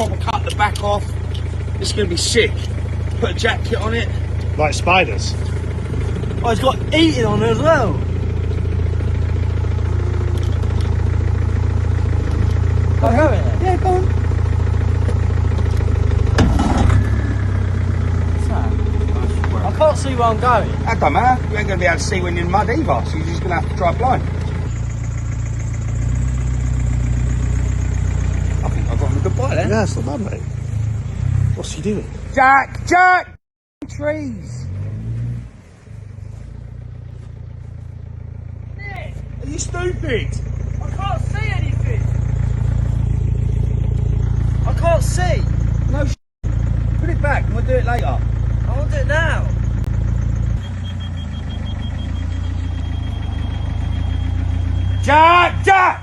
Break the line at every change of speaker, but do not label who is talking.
proper cut the back off. It's going to be sick. Put a jacket on it.
Like spiders.
Oh, it's got eating on it as well. I'll go in there.
Yeah, go on.
I can't see where I'm going.
That don't matter. You ain't going to be able to see when you're in mud either, so you're just going to have to drive blind. I think I've got him a good bite there.
Yeah, it's not bad, mate. What's he doing?
Jack! Jack! Trees!
Nick,
Are you stupid?
I can't see anything. I can't see.
No Put it back and we'll do it later.
I want it now.
Jack! Jack!